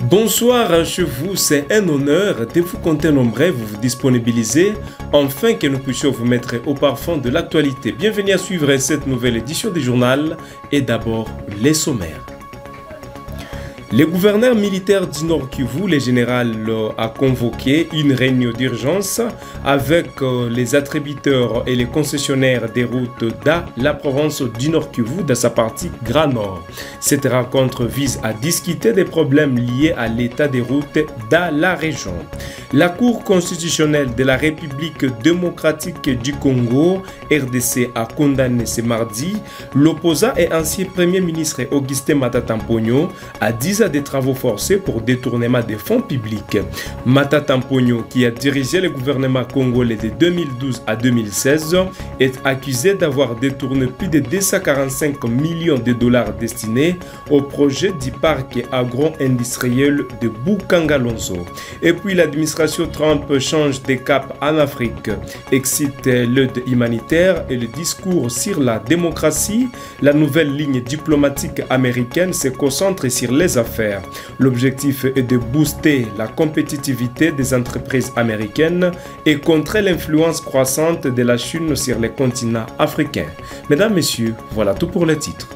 Bonsoir chez vous, c'est un honneur de vous compter nombreux, vous disponibiliser, afin que nous puissions vous mettre au parfum de l'actualité. Bienvenue à suivre cette nouvelle édition du journal et d'abord les sommaires. Le gouverneur militaire du Nord Kivu, le général, a convoqué une réunion d'urgence avec les attributeurs et les concessionnaires des routes dans la province du Nord Kivu, dans sa partie Grand Nord. Cette rencontre vise à discuter des problèmes liés à l'état des routes dans la région. La Cour constitutionnelle de la République démocratique du Congo, RDC, a condamné ce mardi l'opposant et ancien premier ministre Augustin Matata Mponyo à 10 ans de travaux forcés pour détournement des fonds publics. Matata Mponyo, qui a dirigé le gouvernement congolais de 2012 à 2016, est accusé d'avoir détourné plus de 245 millions de dollars destinés au projet du parc agro-industriel de Bukangalonzo. Et puis l'administration Trump change de cap en Afrique, excite l'aide humanitaire et le discours sur la démocratie. La nouvelle ligne diplomatique américaine se concentre sur les affaires. L'objectif est de booster la compétitivité des entreprises américaines et contrer l'influence croissante de la Chine sur le continent africain. Mesdames, Messieurs, voilà tout pour les titres.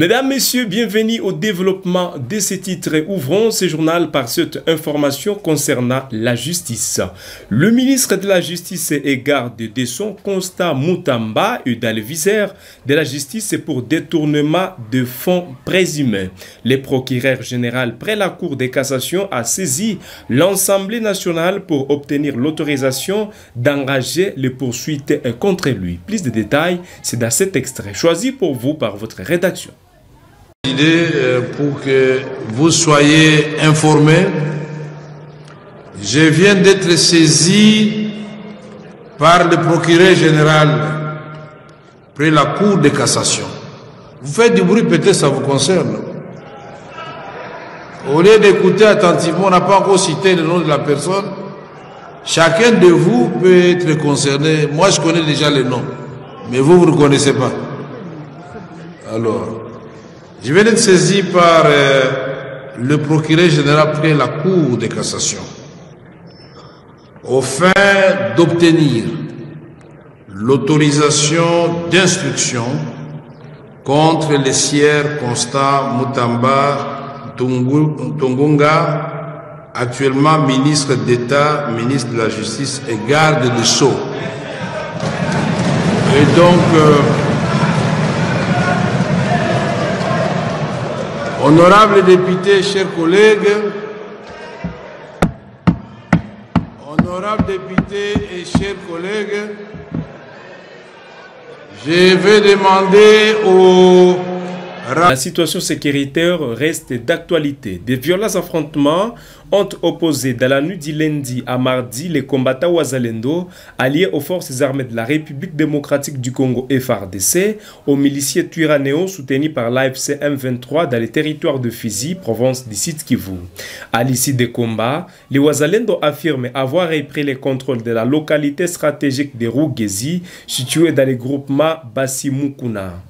Mesdames, Messieurs, bienvenue au développement de ces titres. Ouvrons ce journal par cette information concernant la justice. Le ministre de la Justice et garde de son constat Mutamba est dans le viseur de la justice pour détournement de fonds présumés. Le procureur général près la Cour de cassation a saisi l'Assemblée nationale pour obtenir l'autorisation d'engager les poursuites contre lui. Plus de détails, c'est dans cet extrait choisi pour vous par votre rédaction. Pour que vous soyez informés, je viens d'être saisi par le procureur général près la Cour de cassation. Vous faites du bruit, peut-être ça vous concerne. Au lieu d'écouter attentivement, on n'a pas encore cité le nom de la personne. Chacun de vous peut être concerné. Moi, je connais déjà le nom, mais vous ne connaissez pas. Alors, je viens d'être saisi par le procureur général près la Cour de cassation au fin d'obtenir l'autorisation d'instruction contre les sieurs Constant Mutamba Tungunga, actuellement ministre d'État, ministre de la Justice et garde des Sceaux. Et donc, honorables députés, chers collègues, je vais demander au... La situation sécuritaire reste d'actualité. Des violents affrontements ont opposé dans la nuit du lundi à mardi les combattants Wazalendo alliés aux forces armées de la République démocratique du Congo FARDC aux miliciers Twiranéo soutenus par l'AFC M23 dans les territoires de Fizi, province du Sud Kivu. À l'issue des combats, les Wazalendo affirment avoir repris le contrôle de la localité stratégique de Rugezi, située dans le groupement Bassimukuna.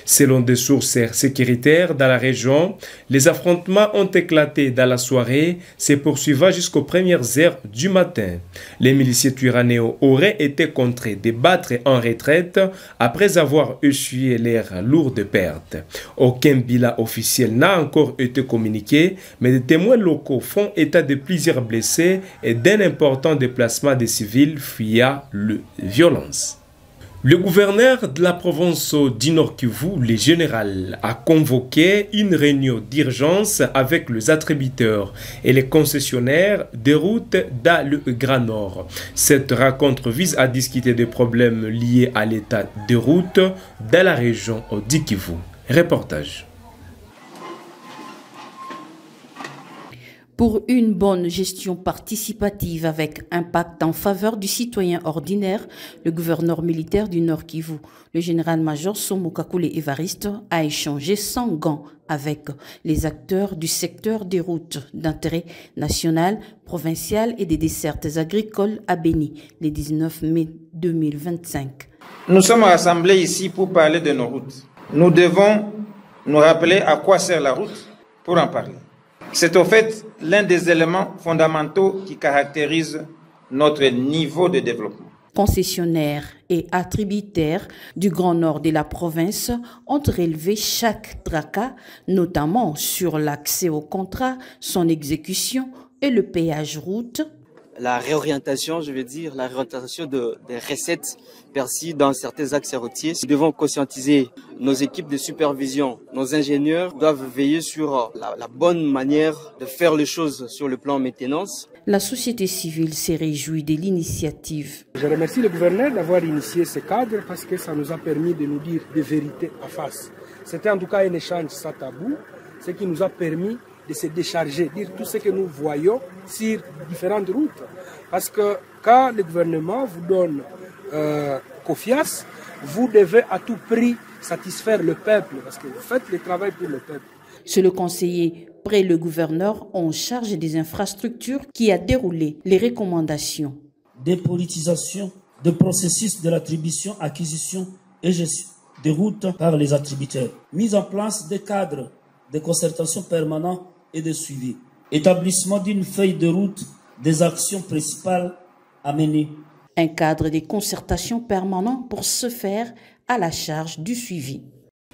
Selon des sources sécuritaires dans la région, les affrontements ont éclaté dans la soirée, se poursuivant jusqu'aux premières heures du matin. Les miliciens Twiranéo auraient été contraints de battre en retraite après avoir essuyé leurs lourdes pertes. Aucun bilan officiel n'a encore été communiqué, mais des témoins locaux font état de plusieurs blessés et d'un important déplacement des civils fuyant les violences. Le gouverneur de la province du Nord Kivu, le général, a convoqué une réunion d'urgence avec les attributeurs et les concessionnaires des routes dans le Grand Nord. Cette rencontre vise à discuter des problèmes liés à l'état des routes dans la région du Kivu. Reportage. Pour une bonne gestion participative avec impact en faveur du citoyen ordinaire, le gouverneur militaire du Nord Kivu, le général-major Somo Kakule Évariste, a échangé sans gants avec les acteurs du secteur des routes d'intérêt national, provincial et des dessertes agricoles à Béni, le 19 mai 2025. Nous sommes rassemblés ici pour parler de nos routes. Nous devons nous rappeler à quoi sert la route pour en parler. C'est au fait l'un des éléments fondamentaux qui caractérise notre niveau de développement. Concessionnaires et attributaires du Grand Nord de la province ont relevé chaque tracas, notamment sur l'accès au contrat, son exécution et le péage route. La réorientation, je veux dire, la réorientation des recettes perçues dans certains axes routiers. Nous devons conscientiser nos équipes de supervision. Nos ingénieurs doivent veiller sur la bonne manière de faire les choses sur le plan maintenance. La société civile s'est réjouie de l'initiative. Je remercie le gouverneur d'avoir initié ce cadre parce que ça nous a permis de nous dire des vérités en face. C'était en tout cas un échange sans tabou, ce qui nous a permis de se décharger, dire tout ce que nous voyons sur différentes routes. Parce que quand le gouvernement vous donne confiance, vous devez à tout prix satisfaire le peuple, parce que vous faites le travail pour le peuple. C'est le conseiller près le gouverneur en charge des infrastructures qui a déroulé les recommandations. Dépolitisation des processus de l'attribution, acquisition et gestion des routes par les attributaires. Mise en place des cadres de concertation permanents et de suivi. Établissement d'une feuille de route des actions principales à mener. Un cadre de concertation permanent pour se faire à la charge du suivi.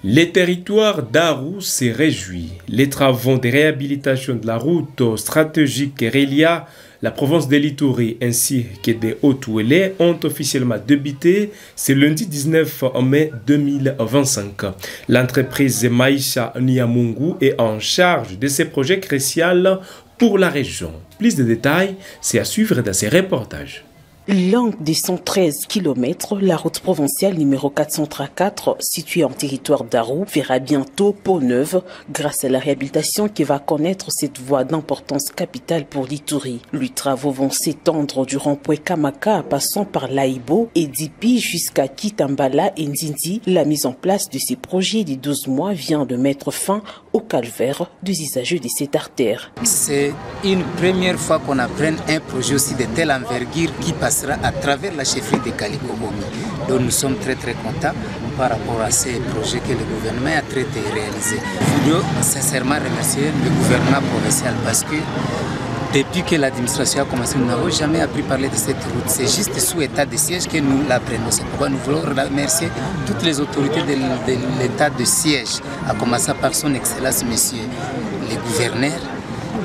Les territoires d'Aru s'est réjoui. Les travaux de réhabilitation de la route stratégique relia la province de l'Ituri ainsi que des Haut-Ouélé ont officiellement débuté ce lundi 19 mai 2025. L'entreprise Maïcha Niamungu est en charge de ces projets cruciaux pour la région. Plus de détails, c'est à suivre dans ces reportages. Longue de 113 km, la route provinciale numéro 434, située en territoire d'Aru, verra bientôt peau neuve grâce à la réhabilitation qui va connaître cette voie d'importance capitale pour l'Ituri. Les travaux vont s'étendre du rond-point Kamaka, passant par Laïbo et Dipi jusqu'à Kitambala et Ndindi. La mise en place de ces projets de 12 mois vient de mettre fin au calvaire des usagers de cette artère. C'est une première fois qu'on apprenne un projet aussi de telle envergure qui passera à travers la chefferie de Kalikobomi. Donc nous sommes très contents par rapport à ces projets que le gouvernement a traité et réalisés. Je veux sincèrement remercier le gouvernement provincial parce que depuis que l'administration a commencé, nous n'avons jamais appris parler de cette route. C'est juste sous état de siège que nous l'apprenons. C'est pourquoi nous voulons remercier toutes les autorités de l'état de siège, à commencer par son Excellence, Monsieur les gouverneurs,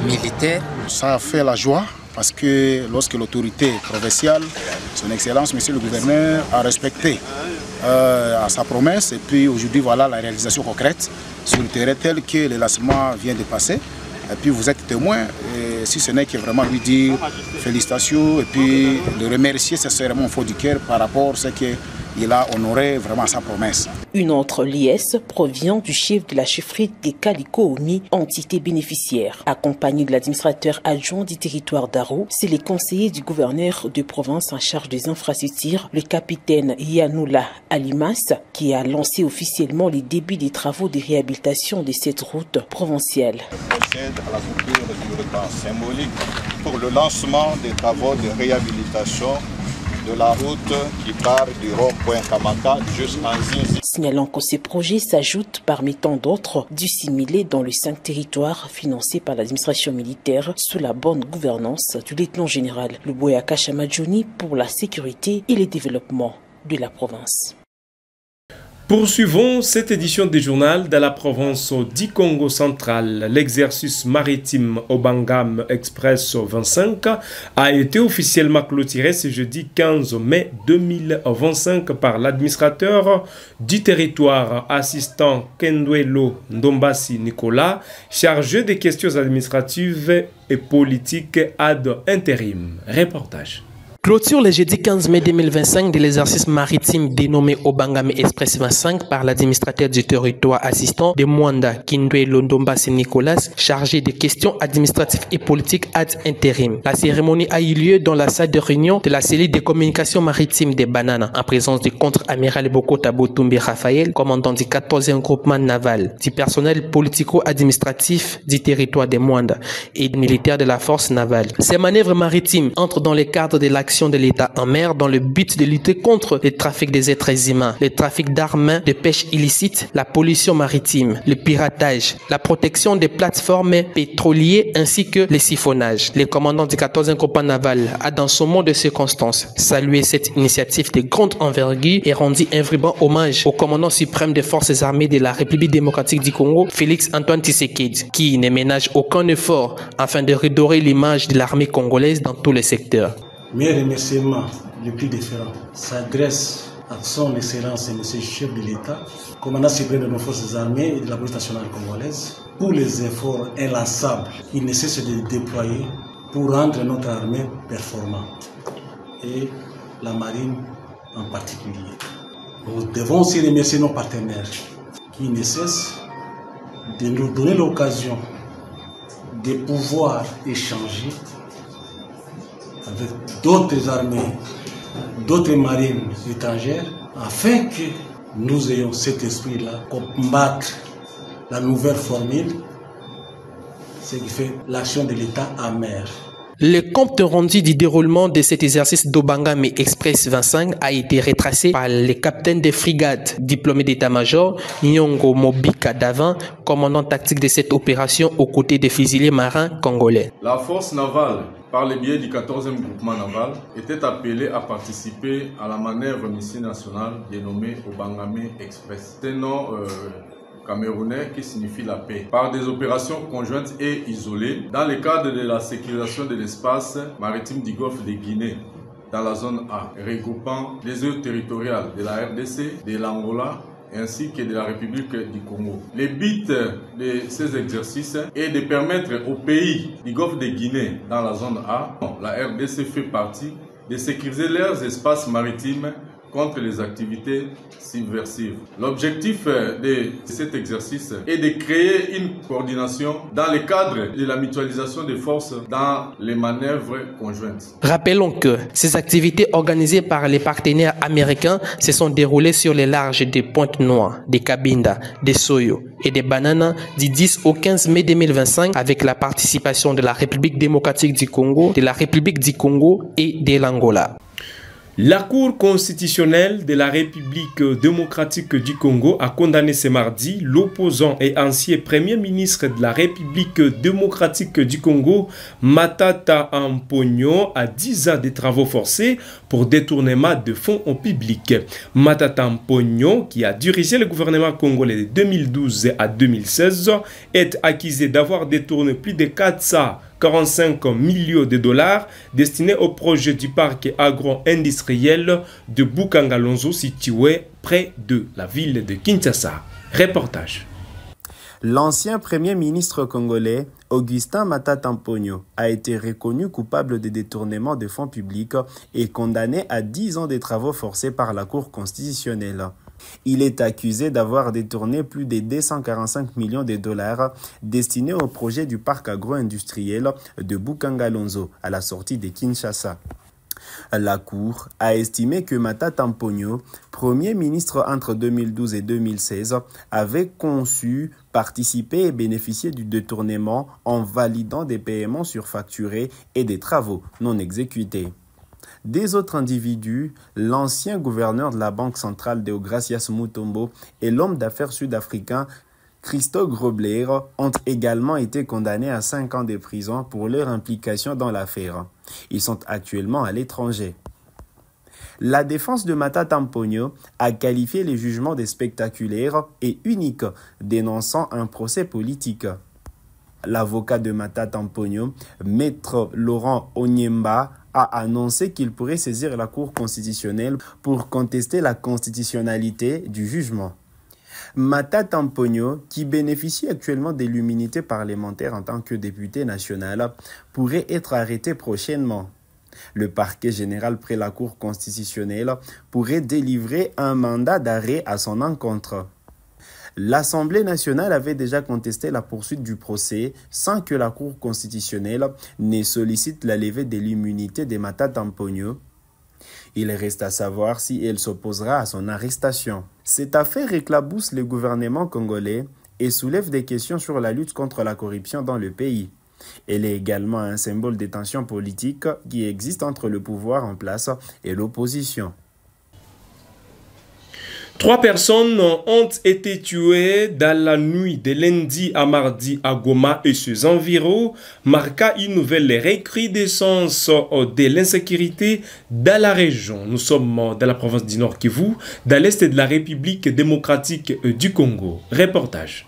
militaires. Ça a fait la joie parce que lorsque l'autorité provinciale, son Excellence, Monsieur le gouverneur, a respecté à sa promesse et puis aujourd'hui voilà la réalisation concrète sur le terrain tel que le lancement vient de passer. Et puis vous êtes témoin, et si ce n'est que vraiment lui dire félicitations et puis le remercier sincèrement au fond du cœur par rapport à ce qu'il a honoré vraiment sa promesse. Une autre liesse provient du chef de la chefferie des Kalikobomi, entité bénéficiaire. Accompagné de l'administrateur adjoint du territoire d'Aru, c'est les conseillers du gouverneur de province en charge des infrastructures, le capitaine Yanoula Alimas, qui a lancé officiellement les débuts des travaux de réhabilitation de cette route provinciale. On procède à la coupure du ruban symbolique pour le lancement des travaux de réhabilitation de la route qui part du rond-point Kamaka jusqu'en Zinzi. Signalant que ces projets s'ajoutent parmi tant d'autres dissimulés dans les 5 territoires financés par l'administration militaire sous la bonne gouvernance du lieutenant général Luboyaka Chamadjouni pour la sécurité et le développement de la province. Poursuivons cette édition du journal dans la province du Congo central. L'exercice maritime Obangam Express 25 a été officiellement clôturé ce jeudi 15 mai 2025 par l'administrateur du territoire assistant Kendwelo Ndombasi Nicolas, chargé des questions administratives et politiques ad intérim. Reportage. Clôture le jeudi 15 mai 2025 de l'exercice maritime dénommé Obangam Express 25 par l'administrateur du territoire assistant de Mwanda Kindwelo Ndombasi Nicolas, chargé des questions administratives et politiques ad intérim. La cérémonie a eu lieu dans la salle de réunion de la cellule de communication maritime des Bananes, en présence du contre-amiral Bokota Botumbi Raphaël, commandant du 14e groupement naval, du personnel politico-administratif du territoire de Mwanda et des militaires de la force navale. Ces manœuvres maritimes entrent dans le cadre de l'action l'action de l'État en mer dans le but de lutter contre le trafic des êtres humains, le trafic d'armes, de pêche illicite, la pollution maritime, le piratage, la protection des plateformes pétrolières ainsi que les siphonnages. Le commandant du 14e groupement naval a dans son mot de circonstance salué cette initiative de grande envergure et rendu un vibrant hommage au commandant suprême des forces armées de la République démocratique du Congo, Félix Antoine Tshisekedi, qui ne ménage aucun effort afin de redorer l'image de l'armée congolaise dans tous les secteurs. Mes remerciements les plus différents s'adressent à son Excellence et Monsieur le chef de l'État, commandant suprême de nos forces armées et de la police nationale congolaise, pour les efforts inlassables qu'il ne cesse de déployer pour rendre notre armée performante, et la marine en particulier. Nous devons aussi remercier nos partenaires qui ne cessent de nous donner l'occasion de pouvoir échanger avec d'autres armées, d'autres marines étrangères, afin que nous ayons cet esprit-là, combattre la nouvelle formule, ce qui fait l'action de l'État en mer. Le compte rendu du déroulement de cet exercice d'Obangame Express 25 a été retracé par le capitaine de frigate diplômé d'état-major Nyongo Mobika Davin, commandant tactique de cette opération aux côtés des fusiliers marins congolais. La force navale, par le biais du 14e groupement naval, était appelée à participer à la manœuvre mission nationale dénommée Obangame Express. C'est un nom camerounais qui signifie la paix, par des opérations conjointes et isolées dans le cadre de la sécurisation de l'espace maritime du golfe de Guinée dans la zone A, regroupant les eaux territoriales de la RDC, de l'Angola ainsi que de la République du Congo. Le but de ces exercices est de permettre aux pays du golfe de Guinée dans la zone A, la RDC fait partie, de sécuriser leurs espaces maritimes contre les activités subversives. L'objectif de cet exercice est de créer une coordination dans le cadre de la mutualisation des forces dans les manœuvres conjointes. Rappelons que ces activités organisées par les partenaires américains se sont déroulées sur les larges des Pointe-Noire, des Cabinda, des Soyo et des Bananas du 10 au 15 mai 2025 avec la participation de la République démocratique du Congo, de la République du Congo et de l'Angola. La Cour constitutionnelle de la République démocratique du Congo a condamné ce mardi l'opposant et ancien Premier ministre de la République démocratique du Congo, Matata Amponyo, à 10 ans de travaux forcés pour détournement de fonds au public. Matata Amponyo, qui a dirigé le gouvernement congolais de 2012 à 2016, est accusé d'avoir détourné plus de 445 millions de dollars destinés au projet du parc agro-industriel de Bukangalonzo situé près de la ville de Kinshasa. Reportage. L'ancien premier ministre congolais, Augustin Matata Amponyo, a été reconnu coupable de détournement de fonds publics et condamné à 10 ans de travaux forcés par la Cour constitutionnelle. Il est accusé d'avoir détourné plus de 245 millions de dollars destinés au projet du parc agro-industriel de Bukangalonzo à la sortie de Kinshasa. La Cour a estimé que Matata Amponyo, Premier ministre entre 2012 et 2016, avait conçu, participé et bénéficié du détournement en validant des paiements surfacturés et des travaux non exécutés. Des autres individus, l'ancien gouverneur de la Banque centrale Deogracias Mutombo et l'homme d'affaires sud-africain Christo Grobler ont également été condamnés à 5 ans de prison pour leur implication dans l'affaire. Ils sont actuellement à l'étranger. La défense de Matata Amponyo a qualifié les jugements de spectaculaires et uniques, dénonçant un procès politique. L'avocat de Matata Amponyo, Maître Laurent Onyemba, a annoncé qu'il pourrait saisir la Cour constitutionnelle pour contester la constitutionnalité du jugement. Matata Amponyo, qui bénéficie actuellement de l'immunité parlementaire en tant que député national, pourrait être arrêté prochainement. Le parquet général près la Cour constitutionnelle pourrait délivrer un mandat d'arrêt à son encontre. L'Assemblée nationale avait déjà contesté la poursuite du procès sans que la Cour constitutionnelle ne sollicite la levée de l'immunité de Matata Amponyo. Il reste à savoir si elle s'opposera à son arrestation. Cette affaire éclabousse le gouvernement congolais et soulève des questions sur la lutte contre la corruption dans le pays. Elle est également un symbole des tensions politiques qui existent entre le pouvoir en place et l'opposition. 3 personnes ont été tuées dans la nuit de lundi à mardi à Goma et ses environs, marquant une nouvelle recrudescence de l'insécurité dans la région. Nous sommes dans la province du Nord Kivu, dans l'est de la République démocratique du Congo. Reportage.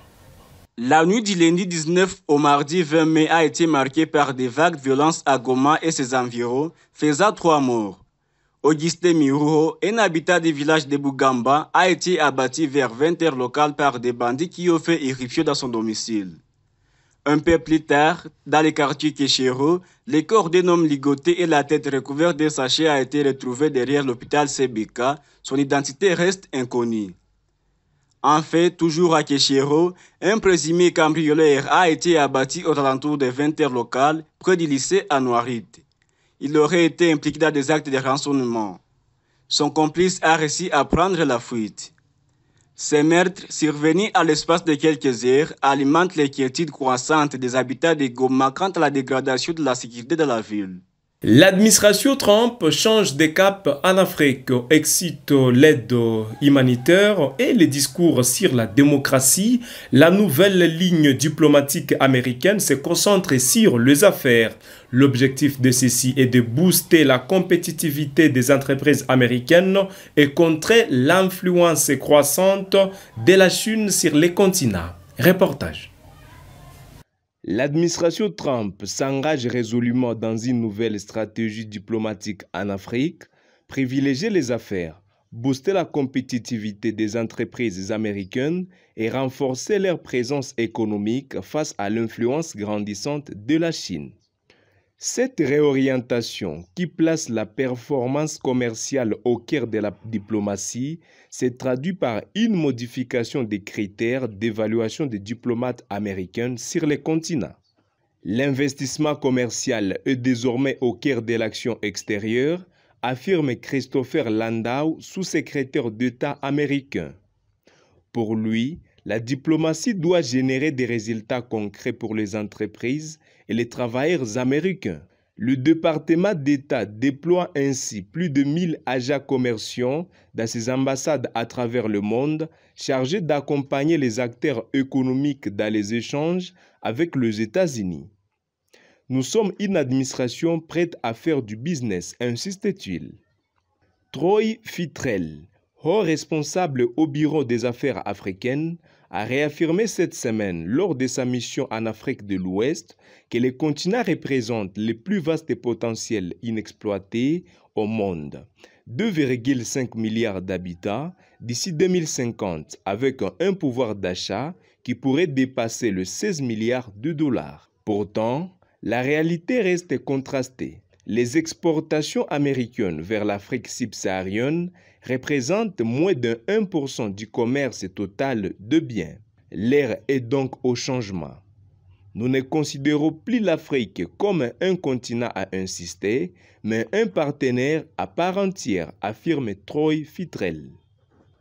La nuit du lundi 19 au mardi 20 mai a été marquée par des vagues de violence à Goma et ses environs, faisant 3 morts. Augustin Miruho, un habitant du village de Bugamba, a été abattu vers 20h locales par des bandits qui ont fait irruption dans son domicile. Un peu plus tard, dans le quartier Keshero, le corps d'un homme ligoté et la tête recouverte de sachets a été retrouvé derrière l'hôpital Sebeka. Son identité reste inconnue. En fait, toujours à Keshero, un présumé cambrioleur a été abattu aux alentours de 20h locales près du lycée à Noirit. Il aurait été impliqué dans des actes de rançonnement. Son complice a réussi à prendre la fuite. Ces meurtres, survenus à l'espace de quelques heures, alimentent l'inquiétude croissante des habitants de Goma quant à la dégradation de la sécurité de la ville. L'administration Trump change de cap en Afrique, excite l'aide humanitaire et les discours sur la démocratie. La nouvelle ligne diplomatique américaine se concentre sur les affaires. L'objectif de ceci est de booster la compétitivité des entreprises américaines et contrer l'influence croissante de la Chine sur les continents. Reportage. L'administration Trump s'engage résolument dans une nouvelle stratégie diplomatique en Afrique, privilégier les affaires, booster la compétitivité des entreprises américaines et renforcer leur présence économique face à l'influence grandissante de la Chine. Cette réorientation, qui place la performance commerciale au cœur de la diplomatie, s'est traduite par une modification des critères d'évaluation des diplomates américains sur les continents. L'investissement commercial est désormais au cœur de l'action extérieure, affirme Christopher Landau, sous-secrétaire d'État américain. Pour lui, la diplomatie doit générer des résultats concrets pour les entreprises et les travailleurs américains. Le département d'État déploie ainsi plus de 1000 agents commerciaux dans ses ambassades à travers le monde, chargés d'accompagner les acteurs économiques dans les échanges avec les États-Unis. Nous sommes une administration prête à faire du business, insiste-t-il. Troy Fitrell, haut responsable au Bureau des affaires africaines, a réaffirmé cette semaine, lors de sa mission en Afrique de l'Ouest, que le continent représente le plus vaste potentiel inexploité au monde. 2,5 milliards d'habitants d'ici 2050, avec un pouvoir d'achat qui pourrait dépasser les 16 milliards de dollars. Pourtant, la réalité reste contrastée. Les exportations américaines vers l'Afrique subsaharienne représentent moins de 1% du commerce total de biens. L'ère est donc au changement. Nous ne considérons plus l'Afrique comme un continent à insister, mais un partenaire à part entière, affirme Troy Fitrell.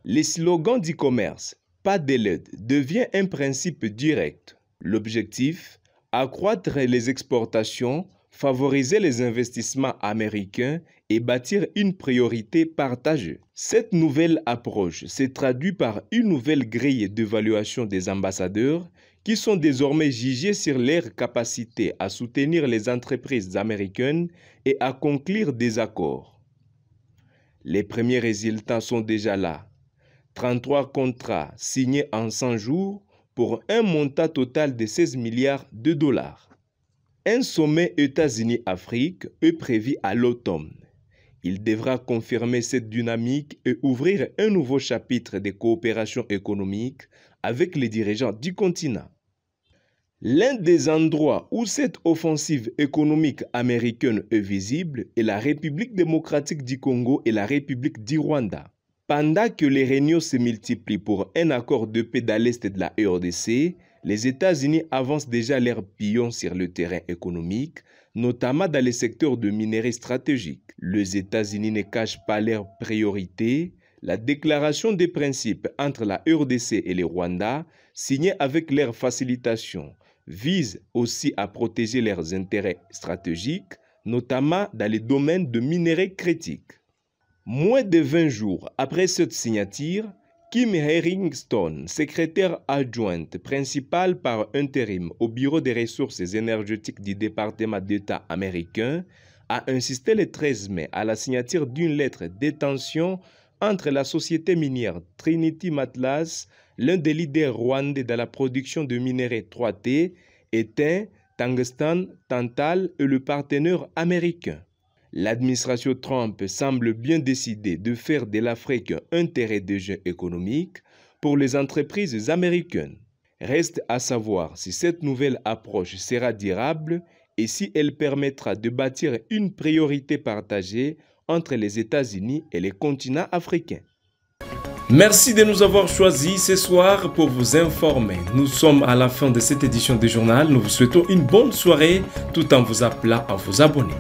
Le slogan du commerce « Pas de l'aide » devient un principe direct. L'objectif, accroître les exportations, favoriser les investissements américains et bâtir une priorité partagée. Cette nouvelle approche se traduit par une nouvelle grille d'évaluation des ambassadeurs qui sont désormais jugés sur leur capacité à soutenir les entreprises américaines et à conclure des accords. Les premiers résultats sont déjà là. 33 contrats signés en 100 jours pour un montant total de 16 milliards de dollars. Un sommet États-Unis-Afrique est prévu à l'automne. Il devra confirmer cette dynamique et ouvrir un nouveau chapitre de coopération économique avec les dirigeants du continent. L'un des endroits où cette offensive économique américaine est visible est la République démocratique du Congo et la République du Rwanda. Pendant que les réunions se multiplient pour un accord de paix dans l'est de la RDC, les États-Unis avancent déjà leurs pions sur le terrain économique, notamment dans les secteurs de minerais stratégiques. Les États-Unis ne cachent pas leurs priorités. La déclaration des principes entre la RDC et le Rwanda, signée avec leur facilitation, vise aussi à protéger leurs intérêts stratégiques, notamment dans les domaines de minerais critiques. Moins de 20 jours après cette signature, Kim Herringstone, secrétaire adjointe principale par intérim au Bureau des ressources énergétiques du département d'État américain, a insisté le 13 mai à la signature d'une lettre d'intention entre la société minière Trinity Matlas, l'un des leaders rwandais dans la production de minerais 3T, étain, tungstène, tantal et le partenaire américain. L'administration Trump semble bien décidée de faire de l'Afrique un terrain de jeu économique pour les entreprises américaines. Reste à savoir si cette nouvelle approche sera durable et si elle permettra de bâtir une priorité partagée entre les États-Unis et les continents africains. Merci de nous avoir choisis ce soir pour vous informer. Nous sommes à la fin de cette édition du journal. Nous vous souhaitons une bonne soirée tout en vous appelant à vous abonner.